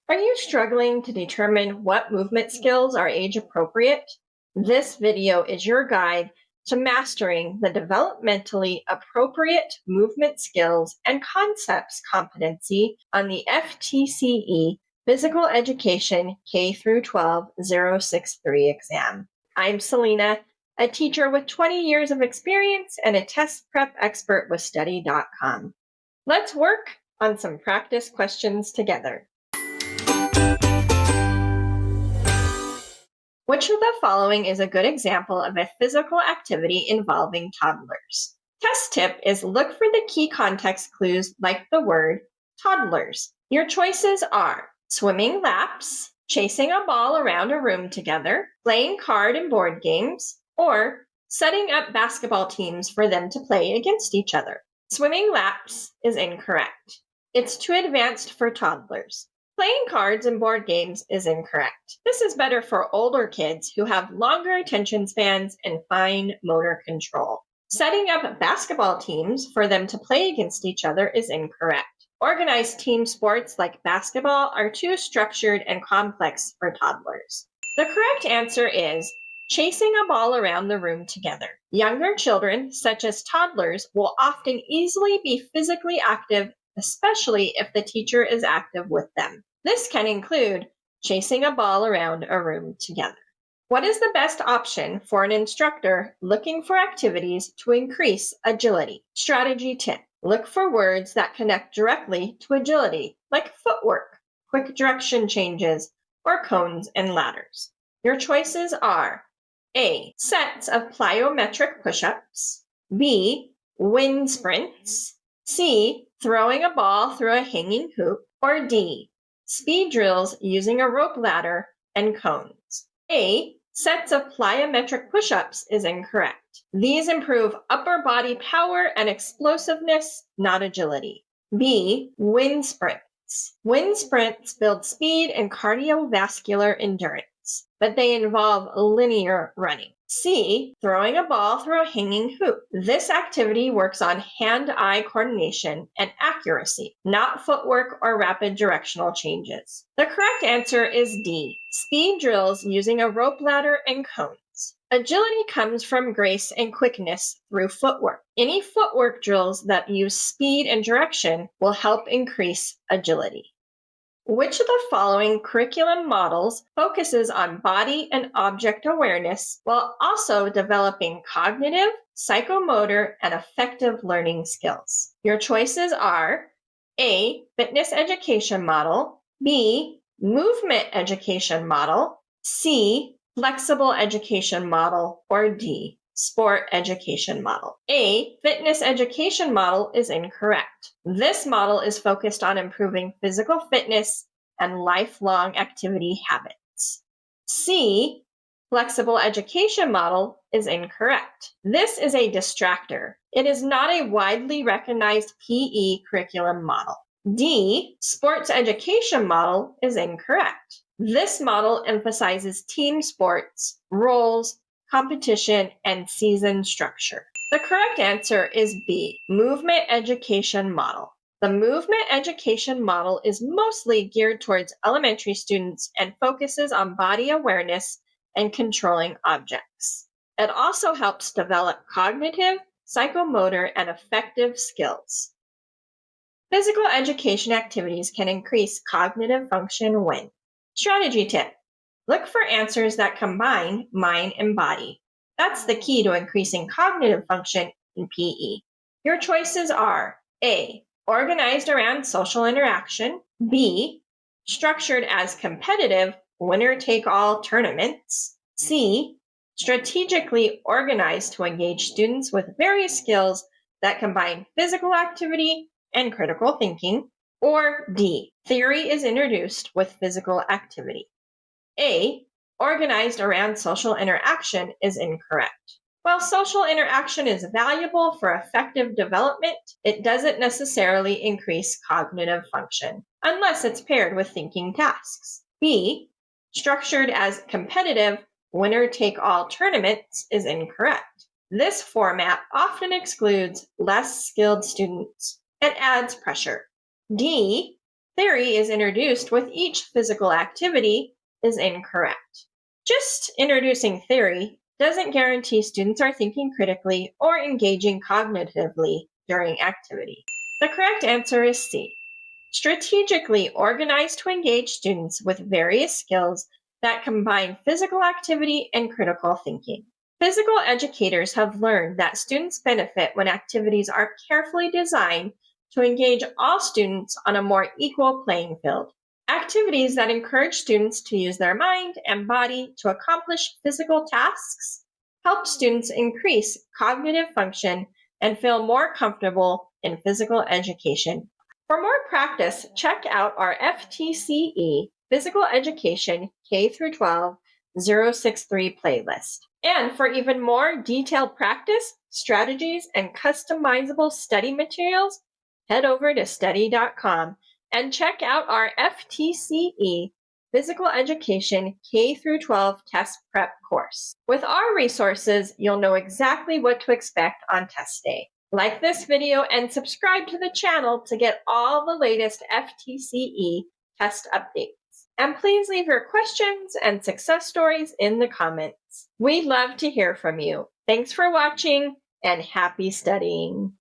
Are you struggling to determine what movement skills are age appropriate? This video is your guide to mastering the developmentally appropriate movement skills and concepts competency on the FTCE Physical Education K-12 063 exam. I'm Selena, a teacher with 20 years of experience and a test prep expert with Study.com. Let's work on some practice questions together. Which of the following is a good example of a physical activity involving toddlers? Test tip is look for the key context clues like the word toddlers. Your choices are swimming laps, chasing a ball around a room together, playing card and board games, or setting up basketball teams for them to play against each other. Swimming laps is incorrect. It's too advanced for toddlers. Playing cards and board games is incorrect. This is better for older kids who have longer attention spans and fine motor control. Setting up basketball teams for them to play against each other is incorrect. Organized team sports like basketball are too structured and complex for toddlers. The correct answer is chasing a ball around the room together. Younger children, such as toddlers, will often easily be physically active, especially if the teacher is active with them. This can include chasing a ball around a room together. What is the best option for an instructor looking for activities to increase agility? Strategy tip: look for words that connect directly to agility, like footwork, quick direction changes, or cones and ladders. Your choices are A. Sets of plyometric push-ups, B. Wind sprints, C. Throwing a ball through a hanging hoop, or D. Speed drills using a rope ladder and cones. A. Sets of plyometric push-ups is incorrect. These improve upper body power and explosiveness, not agility. B. Wind sprints. Wind sprints build speed and cardiovascular endurance, but they involve linear running. C. Throwing a ball through a hanging hoop. This activity works on hand-eye coordination and accuracy, not footwork or rapid directional changes. The correct answer is D. Speed drills using a rope ladder and cones. Agility comes from grace and quickness through footwork. Any footwork drills that use speed and direction will help increase agility. Which of the following curriculum models focuses on body and object awareness while also developing cognitive, psychomotor, and affective learning skills? Your choices are A. Fitness education model, B. Movement education model, C. Flexible education model, or D. Sport education model. A. Fitness education model is incorrect. This model is focused on improving physical fitness and lifelong activity habits. C. Flexible education model is incorrect. This is a distractor. It is not a widely recognized PE curriculum model. D. Sports education model is incorrect. This model emphasizes team sports, roles, competition, and season structure. The correct answer is B. Movement education model. The movement education model is mostly geared towards elementary students and focuses on body awareness and controlling objects. It also helps develop cognitive, psychomotor, and affective skills. Physical education activities can increase cognitive function when. Strategy tip: look for answers that combine mind and body. That's the key to increasing cognitive function in PE. Your choices are A. Organized around social interaction, B. Structured as competitive winner-take-all tournaments, C. Strategically organized to engage students with various skills that combine physical activity and critical thinking, or D. Theory is introduced with physical activity. A. Organized around social interaction is incorrect. While social interaction is valuable for effective development, it doesn't necessarily increase cognitive function, unless it's paired with thinking tasks. B. Structured as competitive winner-take-all tournaments is incorrect. This format often excludes less skilled students and adds pressure. D. Theory is introduced with each physical activity is incorrect. Just introducing theory doesn't guarantee students are thinking critically or engaging cognitively during activity. The correct answer is C. Strategically organized to engage students with various skills that combine physical activity and critical thinking. Physical educators have learned that students benefit when activities are carefully designed to engage all students on a more equal playing field. Activities that encourage students to use their mind and body to accomplish physical tasks help students increase cognitive function and feel more comfortable in physical education. For more practice, check out our FTCE Physical Education K-12 063 playlist. And for even more detailed practice, strategies, and customizable study materials, head over to study.com and check out our FTCE Physical Education K-12 Test Prep course. With our resources, you'll know exactly what to expect on test day. Like this video and subscribe to the channel to get all the latest FTCE test updates. And please leave your questions and success stories in the comments. We'd love to hear from you. Thanks for watching and happy studying.